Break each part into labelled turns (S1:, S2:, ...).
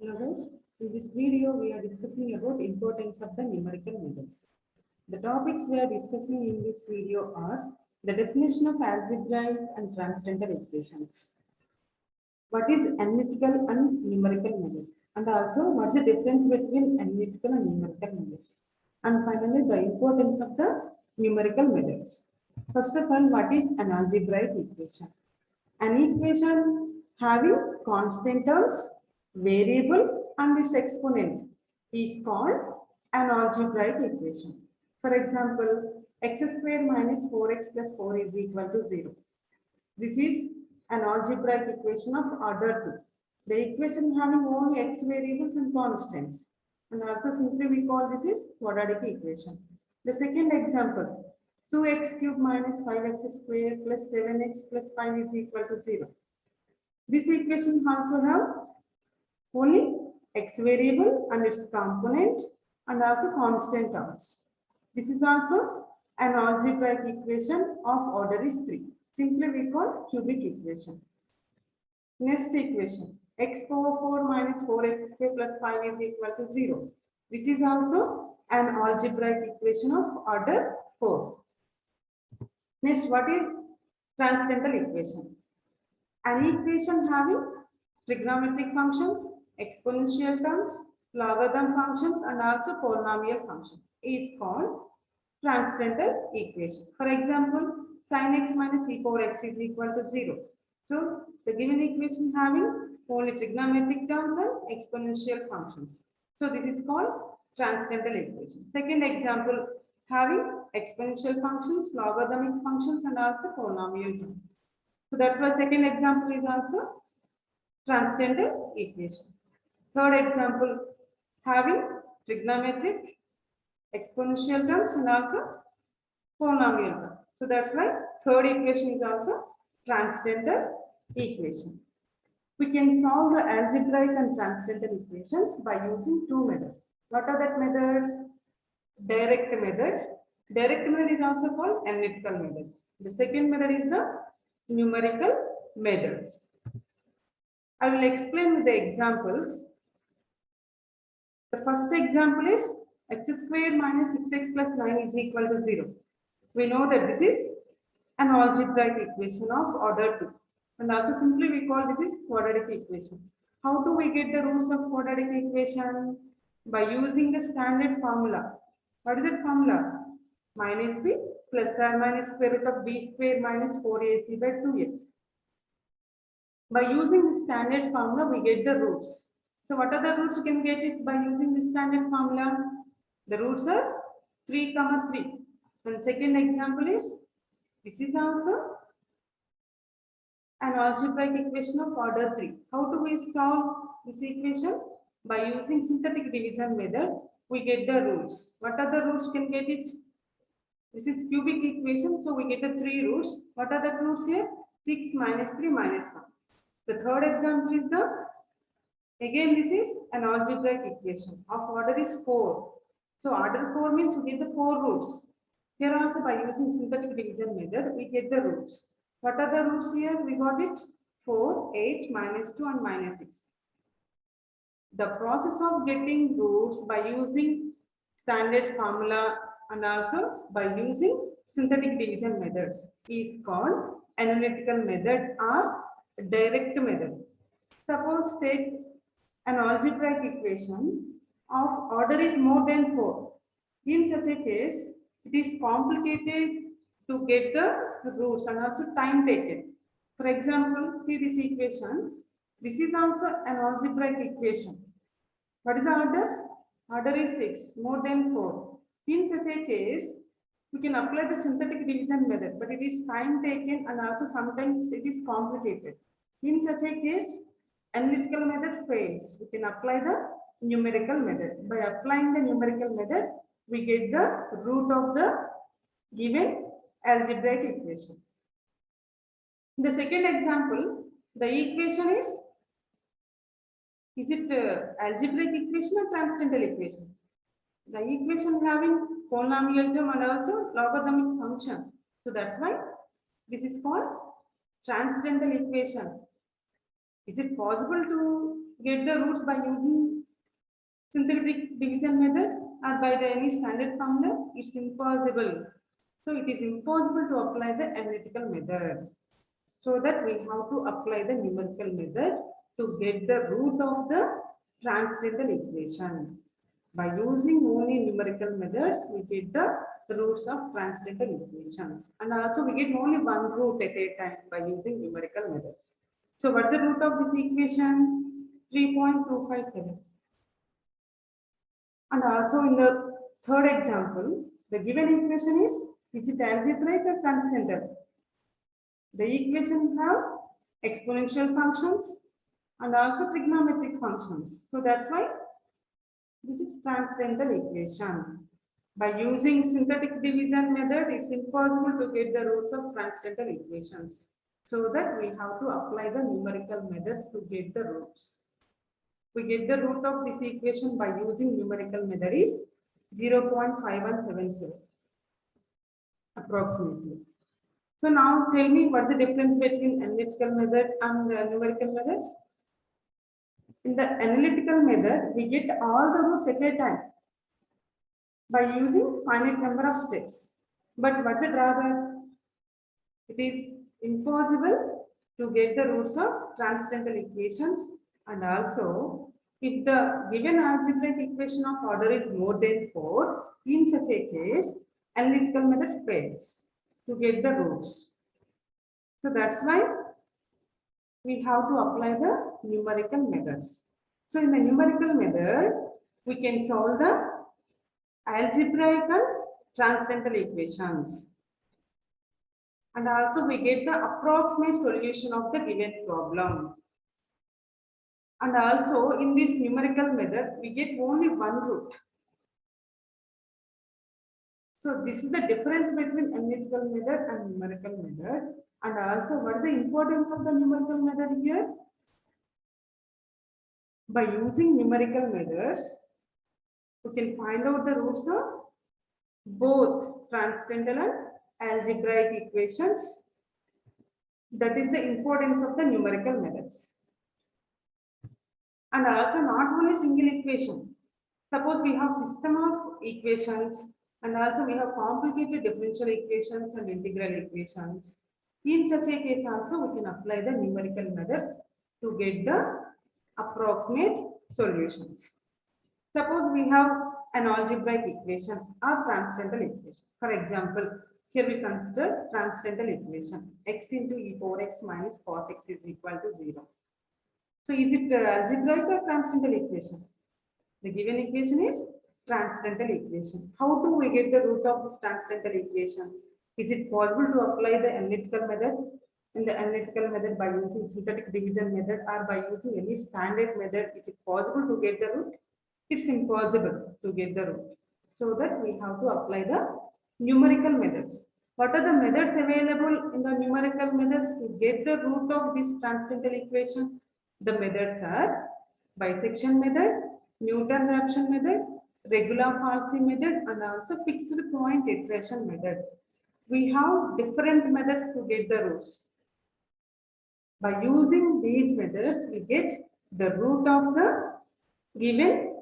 S1: Hello guys, in this video we are discussing about importance of the numerical methods. The topics we are discussing in this video are the definition of algebraic and transcendental equations. What is analytical and numerical methods? And also what is the difference between analytical and numerical methods? And finally the importance of the numerical methods. First of all, what is an algebraic equation? An equation having constant terms, variable and its exponent is called an algebraic equation. For example, x square minus 4x plus 4 is equal to 0. This is an algebraic equation of order 2. The equation having only x variables and constants. And also simply we call this is quadratic equation. The second example, 2x cube minus 5x square plus 7x plus 5 is equal to 0. This equation also have only x variable and its component and also constant terms. This is also an algebraic equation of order is 3. Simply we call cubic equation. Next equation, x power 4 minus 4x square plus 5 is equal to 0. This is also an algebraic equation of order 4. Next, what is transcendental equation? An equation having trigonometric functions, exponential terms, logarithm functions and also polynomial functions is called transcendental equation. For example, sin x minus e power x is equal to 0. So, the given equation having only trigonometric terms and exponential functions. So, this is called transcendental equation. Second example, having exponential functions, logarithmic functions and also polynomial terms. So, that's why second example is also transcendental equation. Third example, having trigonometric, exponential terms and also polynomial terms. So that's why third equation is also transcendental equation. We can solve the algebraic and transcendental equations by using two methods. What are that methods? Direct method. Direct method is also called analytical method. The second method is the numerical methods. I will explain with the examples. The first example is x square minus 6x plus 9 is equal to 0. We know that this is an algebraic equation of order 2. And also simply we call this is quadratic equation. How do we get the roots of quadratic equation? By using the standard formula. What is that formula? Minus b plus or minus square root of b square minus 4ac by 2a. By using the standard formula, we get the roots. So what are the roots? You can get it by using the standard formula. The roots are 3, 3. And second example is, this is also an algebraic equation of order 3. How do we solve this equation? By using synthetic division method, we get the roots. What are the roots? You can get it. This is cubic equation, so we get the 3 roots. What are the roots here? 6 minus 3 minus 1. The third example is again this is an algebraic equation of order is 4. So order 4 means we get the 4 roots. Here also by using synthetic division method, we get the roots. What are the roots here? We got it 4, 8, minus 2 and minus 6. The process of getting roots by using standard formula and also by using synthetic division methods is called analytical method or direct method. Suppose take an algebraic equation of order is more than 4. In such a case, it is complicated to get the roots and also time taken. For example, see this equation. This is also an algebraic equation. What is the order? Order is 6, more than 4. In such a case, we can apply the synthetic division method, but it is time taken and also sometimes it is complicated. In such a case, analytical method fails. We can apply the numerical method. By applying the numerical method, we get the root of the given algebraic equation. The second example, the equation is it algebraic equation or transcendental equation? The equation having polynomial term and also logarithmic function. So that's why this is called transcendental equation. Is it possible to get the roots by using synthetic division method or by the any standard formula? It's impossible. So it is impossible to apply the analytical method. So that we have to apply the numerical method to get the root of the transcendental equation. By using only numerical methods, we get the roots of transcendental equations. And also we get only one root at a time by using numerical methods. So what's the root of this equation? 3.257. And also in the third example, the given equation is it algebraic or transcendental? The equation have exponential functions and also trigonometric functions. So that's why this is transcendental equation. By using synthetic division method, it's impossible to get the roots of transcendental equations. So that we have to apply the numerical methods to get the roots. We get the root of this equation by using numerical method is 0.5177 approximately. So now tell me what's the difference between analytical method and numerical methods? In the analytical method, we get all the roots at a time by using finite number of steps. But what's the drawback? It is impossible to get the roots of transcendental equations, and also if the given algebraic equation of order is more than 4, in such a case, analytical method fails to get the roots. So that's why we have to apply the numerical methods. So in the numerical method, we can solve the algebraic and transcendental equations. And also we get the approximate solution of the given problem. And also in this numerical method, we get only one root. So this is the difference between analytical method and numerical method. And also what is the importance of the numerical method here? By using numerical methods, we can find out the roots of both transcendental and algebraic equations. That is the importance of the numerical methods. And also not only single equation. Suppose we have system of equations and also we have complicated differential equations and integral equations. In such a case also we can apply the numerical methods to get the approximate solutions. Suppose we have an algebraic equation or transcendental equation. For example, here we consider transcendental equation x into e power x minus cos x is equal to 0. So is it algebraic or transcendental equation? The given equation is transcendental equation. How do we get the root of this transcendental equation? Is it possible to apply the analytical method? In the analytical method by using synthetic division method or by using any standard method, is it possible to get the root? It's impossible to get the root. So that we have to apply the numerical methods. What are the methods available in the numerical methods to get the root of this transcendental equation? The methods are bisection method, Newton-Raphson method, regular Farsi method, and also fixed point iteration method. We have different methods to get the roots. By using these methods, we get the root of the given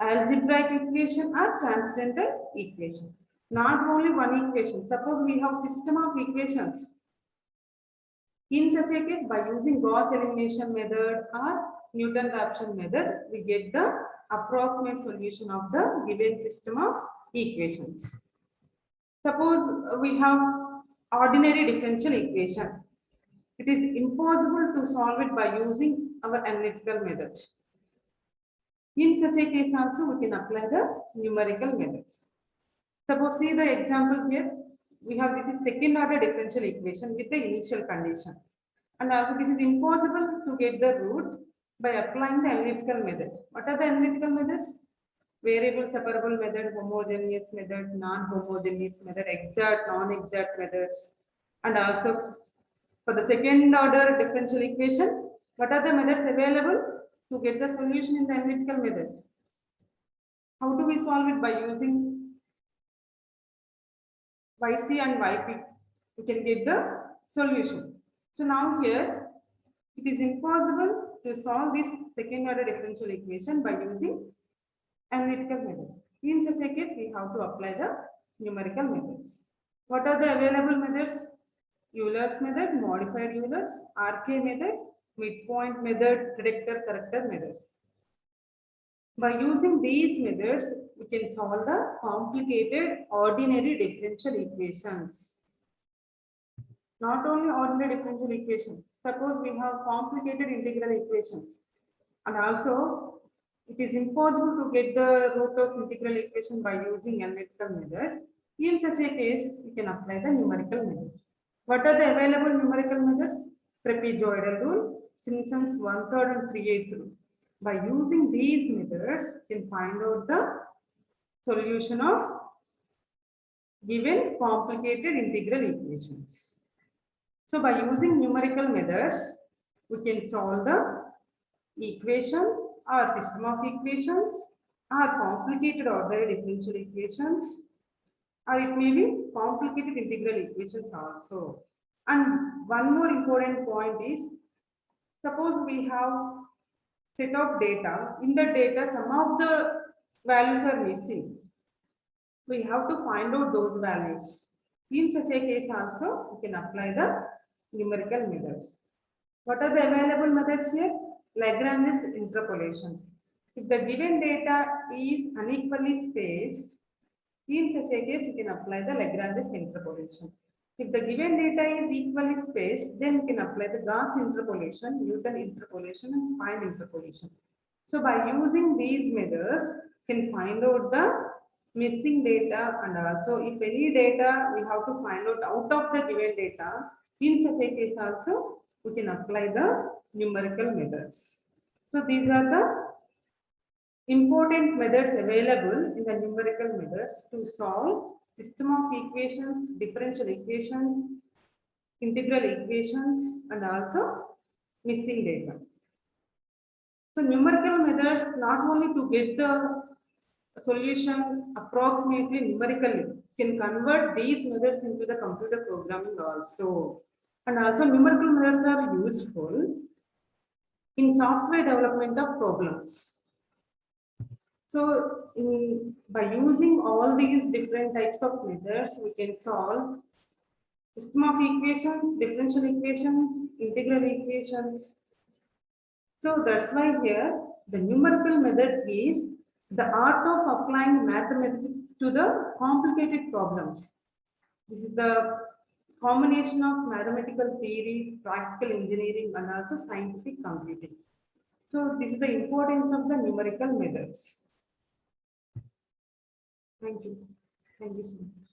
S1: algebraic equation or transcendental equation. Not only one equation. Suppose we have system of equations. In such a case, by using Gauss elimination method or Newton-Raphson method, we get the approximate solution of the given system of equations. Suppose we have ordinary differential equation. It is impossible to solve it by using our analytical method. In such a case also, we can apply the numerical methods. Suppose see the example here. We have this is second order differential equation with the initial condition. And also this is impossible to get the root by applying the analytical method. What are the analytical methods? Variable separable method, homogeneous method, non-homogeneous method, exact, non-exact methods. And also for the second order differential equation, what are the methods available to get the solution in the analytical methods? How do we solve it? By using YC and YP, we can get the solution. So now here It is impossible to solve this second order differential equation by using analytical method. In such a case, we have to apply the numerical methods. What are the available methods? Euler's method, modified Euler's, RK method, midpoint method, predictor corrector methods. By using these methods, we can solve the complicated ordinary differential equations. Not only ordinary differential equations. Suppose we have complicated integral equations, and also it is impossible to get the root of integral equation by using analytical method. In such a case, we can apply the numerical method. What are the available numerical methods? Trapezoidal rule, Simpson's 1/3 and 3/8 rule. By using these methods, you can find out the solution of given complicated integral equations. So by using numerical methods, we can solve the equation or system of equations or complicated ordinary differential equations, or it may be complicated integral equations also. And one more important point is, suppose we have set of data. In the data, some of the values are missing. We have to find out those values. In such a case also, we can apply the numerical methods. What are the available methods here? Lagrange's interpolation. If the given data is unequally spaced, in such a case, we can apply the Lagrange's interpolation. If the given data is equally spaced, then we can apply the Gauss interpolation, Newton interpolation, and spine interpolation. So by using these methods, we can find out the missing data, and also if any data we have to find out of the given data, in such a case also we can apply the numerical methods. So these are the important methods available in the numerical methods to solve system of equations, differential equations, integral equations, and also missing data. So numerical methods not only to get the solution approximately numerically, can convert these methods into the computer programming also. And also numerical methods are useful in software development of problems. So by using all these different types of methods, we can solve system of equations, differential equations, integral equations. So that's why here the numerical method is the art of applying mathematics to the complicated problems. This is the combination of mathematical theory, practical engineering, and also scientific computing. So this is the importance of the numerical methods. Thank you. Thank you so much.